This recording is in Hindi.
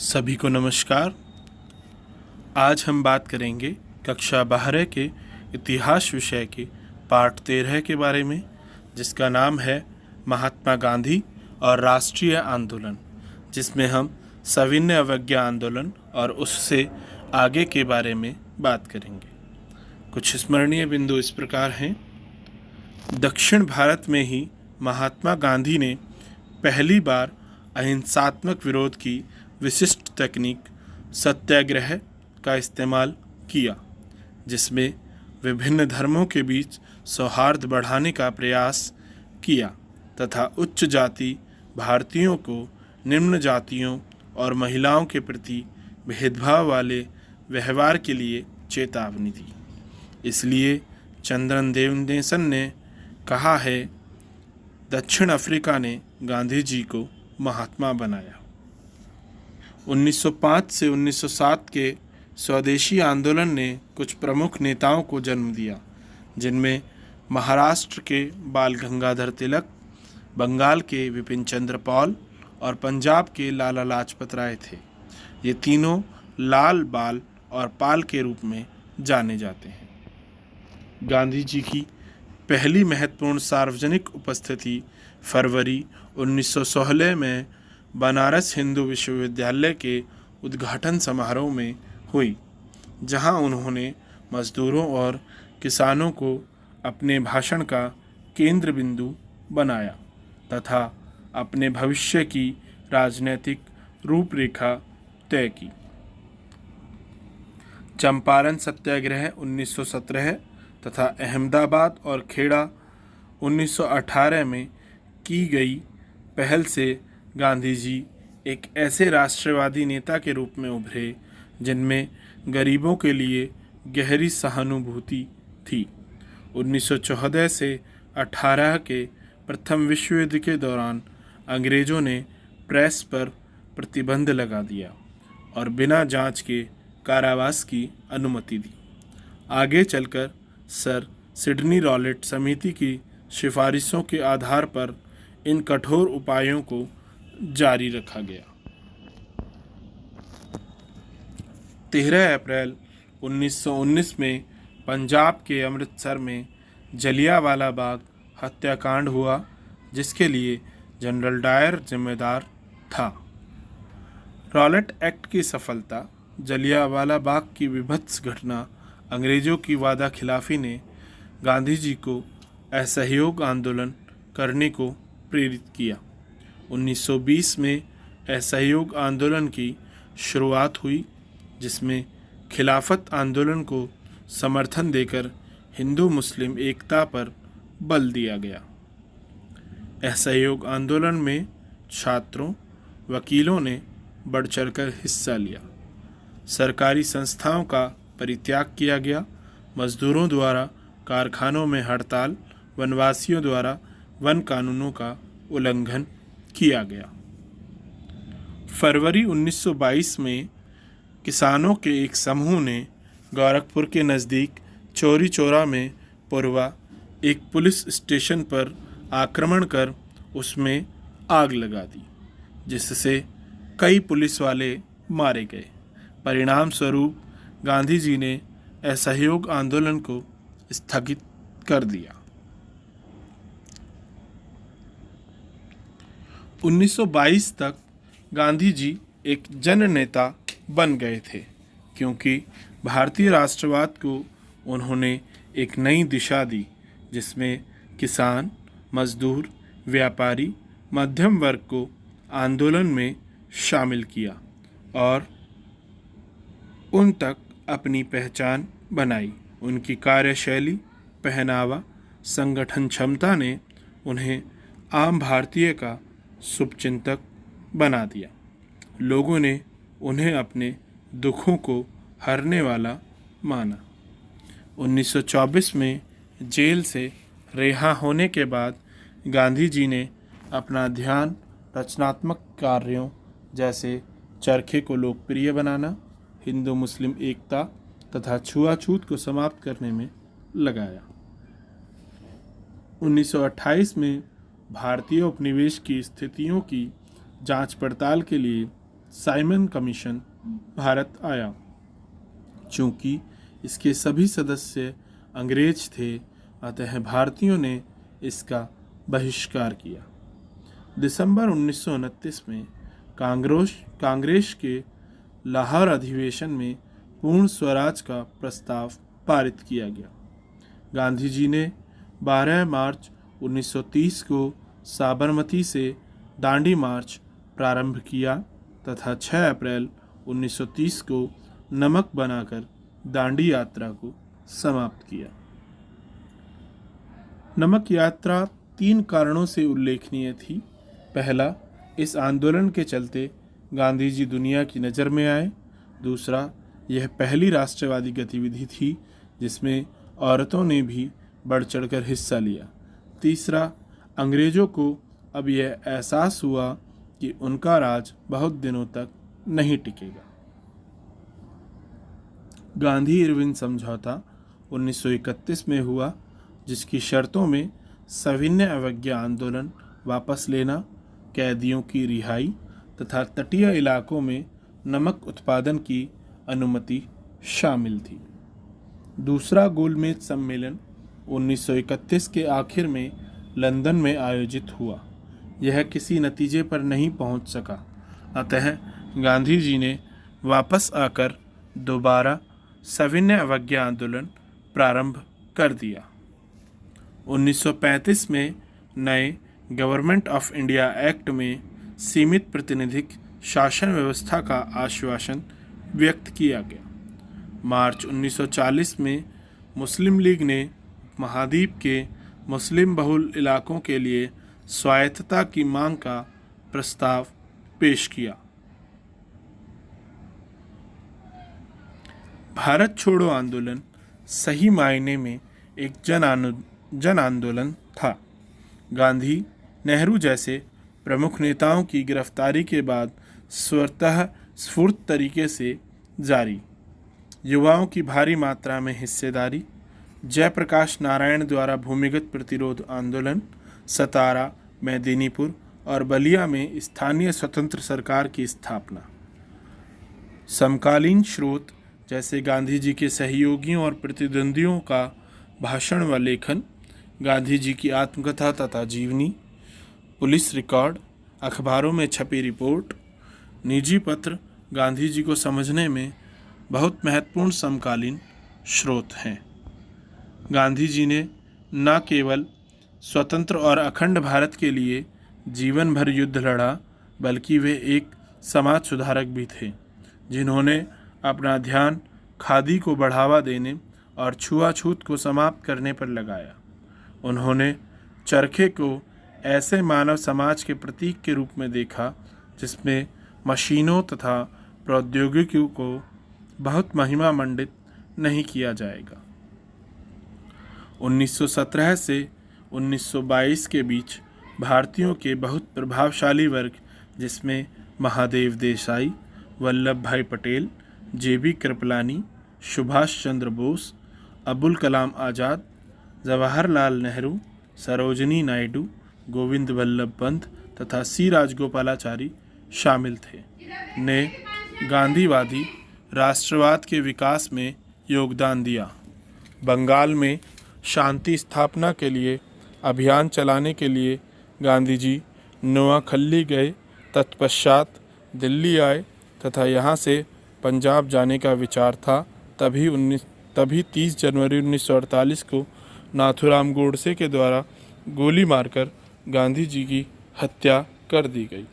सभी को नमस्कार। आज हम बात करेंगे कक्षा 12 के इतिहास विषय के पाठ 13 के बारे में, जिसका नाम है महात्मा गांधी और राष्ट्रीय आंदोलन, जिसमें हम सविनय अवज्ञा आंदोलन और उससे आगे के बारे में बात करेंगे। कुछ स्मरणीय बिंदु इस प्रकार हैं। दक्षिण भारत में ही महात्मा गांधी ने पहली बार अहिंसात्मक विरोध की विशिष्ट तकनीक सत्याग्रह का इस्तेमाल किया, जिसमें विभिन्न धर्मों के बीच सौहार्द बढ़ाने का प्रयास किया तथा उच्च जाति भारतीयों को निम्न जातियों और महिलाओं के प्रति भेदभाव वाले व्यवहार के लिए चेतावनी दी। इसलिए चंद्रन देवनेसन ने कहा है, दक्षिण अफ्रीका ने गांधी जी को महात्मा बनाया। 1905 से 1907 के स्वदेशी आंदोलन ने कुछ प्रमुख नेताओं को जन्म दिया, जिनमें महाराष्ट्र के बाल गंगाधर तिलक, बंगाल के विपिन चंद्र पॉल और पंजाब के लाला लाजपत राय थे। ये तीनों लाल, बाल और पाल के रूप में जाने जाते हैं। गांधी जी की पहली महत्वपूर्ण सार्वजनिक उपस्थिति फरवरी 1916 में बनारस हिंदू विश्वविद्यालय के उद्घाटन समारोह में हुई, जहां उन्होंने मजदूरों और किसानों को अपने भाषण का केंद्र बिंदु बनाया तथा अपने भविष्य की राजनीतिक रूपरेखा तय की। चंपारण सत्याग्रह 1917 तथा अहमदाबाद और खेड़ा 1918 में की गई पहल से गांधी जी एक ऐसे राष्ट्रवादी नेता के रूप में उभरे जिनमें गरीबों के लिए गहरी सहानुभूति थी। 1914 से 18 के प्रथम विश्व युद्ध के दौरान अंग्रेज़ों ने प्रेस पर प्रतिबंध लगा दिया और बिना जांच के कारावास की अनुमति दी। आगे चलकर सर सिडनी रॉलेट समिति की सिफारिशों के आधार पर इन कठोर उपायों को जारी रखा गया। 13 अप्रैल 1919 में पंजाब के अमृतसर में जलियांवाला बाग हत्याकांड हुआ, जिसके लिए जनरल डायर जिम्मेदार था। रॉलेट एक्ट की सफलता, जलियांवाला बाग की विभत्स घटना, अंग्रेज़ों की वादा खिलाफी ने गांधी जी को असहयोग आंदोलन करने को प्रेरित किया। 1920 में असहयोग आंदोलन की शुरुआत हुई, जिसमें खिलाफत आंदोलन को समर्थन देकर हिंदू मुस्लिम एकता पर बल दिया गया। असहयोग आंदोलन में छात्रों, वकीलों ने बढ़ चढ़कर हिस्सा लिया। सरकारी संस्थाओं का परित्याग किया गया। मजदूरों द्वारा कारखानों में हड़ताल, वनवासियों द्वारा वन कानूनों का उल्लंघन किया गया। फरवरी 1922 में किसानों के एक समूह ने गोरखपुर के नज़दीक चौरी चौरा में पुरवा एक पुलिस स्टेशन पर आक्रमण कर उसमें आग लगा दी, जिससे कई पुलिस वाले मारे गए। परिणाम स्वरूप गांधी जी ने असहयोग आंदोलन को स्थगित कर दिया। 1922 तक गांधी जी एक जननेता बन गए थे, क्योंकि भारतीय राष्ट्रवाद को उन्होंने एक नई दिशा दी, जिसमें किसान, मजदूर, व्यापारी, मध्यम वर्ग को आंदोलन में शामिल किया और उन तक अपनी पहचान बनाई। उनकी कार्यशैली, पहनावा, संगठन क्षमता ने उन्हें आम भारतीय का शुभचिंतक बना दिया। लोगों ने उन्हें अपने दुखों को हरने वाला माना। 1924 में जेल से रिहा होने के बाद गांधी जी ने अपना ध्यान रचनात्मक कार्यों जैसे चरखे को लोकप्रिय बनाना, हिंदू मुस्लिम एकता तथा छुआछूत को समाप्त करने में लगाया। 1928 में भारतीय उपनिवेश की स्थितियों की जांच पड़ताल के लिए साइमन कमीशन भारत आया। चूंकि इसके सभी सदस्य अंग्रेज थे, अतः भारतीयों ने इसका बहिष्कार किया। दिसंबर 1929 में कांग्रेस के लाहौर अधिवेशन में पूर्ण स्वराज का प्रस्ताव पारित किया गया। गांधी जी ने 12 मार्च 1930 को साबरमती से दांडी मार्च प्रारंभ किया तथा 6 अप्रैल 1930 को नमक बनाकर दांडी यात्रा को समाप्त किया। नमक यात्रा 3 कारणों से उल्लेखनीय थी। पहला, इस आंदोलन के चलते गांधी जी दुनिया की नज़र में आए। दूसरा, यह पहली राष्ट्रवादी गतिविधि थी जिसमें औरतों ने भी बढ़ चढ़कर हिस्सा लिया। तीसरा, अंग्रेज़ों को अब यह एहसास हुआ कि उनका राज बहुत दिनों तक नहीं टिकेगा। गांधी इरविन समझौता 1931 में हुआ, जिसकी शर्तों में सविनय अवज्ञा आंदोलन वापस लेना, कैदियों की रिहाई तथा तटीय इलाकों में नमक उत्पादन की अनुमति शामिल थी। दूसरा गोलमेज सम्मेलन 1931 के आखिर में लंदन में आयोजित हुआ। यह किसी नतीजे पर नहीं पहुंच सका, अतः गांधी जी ने वापस आकर दोबारा सविनय अवज्ञा आंदोलन प्रारंभ कर दिया। 1935 में नए गवर्नमेंट ऑफ इंडिया एक्ट में सीमित प्रतिनिधिक शासन व्यवस्था का आश्वासन व्यक्त किया गया। मार्च 1940 में मुस्लिम लीग ने महाद्वीप के मुस्लिम बहुल इलाकों के लिए स्वायत्तता की मांग का प्रस्ताव पेश किया। भारत छोड़ो आंदोलन सही मायने में एक जन आंदोलन था। गांधी, नेहरू जैसे प्रमुख नेताओं की गिरफ्तारी के बाद स्वतः स्फूर्त तरीके से जारी, युवाओं की भारी मात्रा में हिस्सेदारी, जयप्रकाश नारायण द्वारा भूमिगत प्रतिरोध आंदोलन, सतारा, मेदिनीपुर और बलिया में स्थानीय स्वतंत्र सरकार की स्थापना, समकालीन स्रोत जैसे गांधी जी के सहयोगियों और प्रतिद्वंदियों का भाषण व लेखन, गांधी जी की आत्मकथा तथा जीवनी, पुलिस रिकॉर्ड, अखबारों में छपी रिपोर्ट, निजी पत्र गांधी जी को समझने में बहुत महत्वपूर्ण समकालीन स्रोत हैं। गांधी जी ने न केवल स्वतंत्र और अखंड भारत के लिए जीवन भर युद्ध लड़ा, बल्कि वे एक समाज सुधारक भी थे, जिन्होंने अपना ध्यान खादी को बढ़ावा देने और छुआछूत को समाप्त करने पर लगाया। उन्होंने चरखे को ऐसे मानव समाज के प्रतीक के रूप में देखा जिसमें मशीनों तथा प्रौद्योगिकियों को बहुत महिमा मंडित नहीं किया जाएगा। 1917 से 1922 के बीच भारतीयों के बहुत प्रभावशाली वर्ग, जिसमें महादेव देसाई, वल्लभ भाई पटेल, जेबी कृपलानी, सुभाष चंद्र बोस, अबुल कलाम आज़ाद, जवाहरलाल नेहरू, सरोजिनी नायडू, गोविंद वल्लभ पंत तथा सी राजगोपालाचारी शामिल थे, ने गांधीवादी राष्ट्रवाद के विकास में योगदान दिया। बंगाल में शांति स्थापना के लिए अभियान चलाने के लिए गांधी जी नोआखली गए, तत्पश्चात दिल्ली आए तथा यहाँ से पंजाब जाने का विचार था। तभी 30 जनवरी 1948 को नाथूराम गोडसे के द्वारा गोली मारकर गांधी जी की हत्या कर दी गई।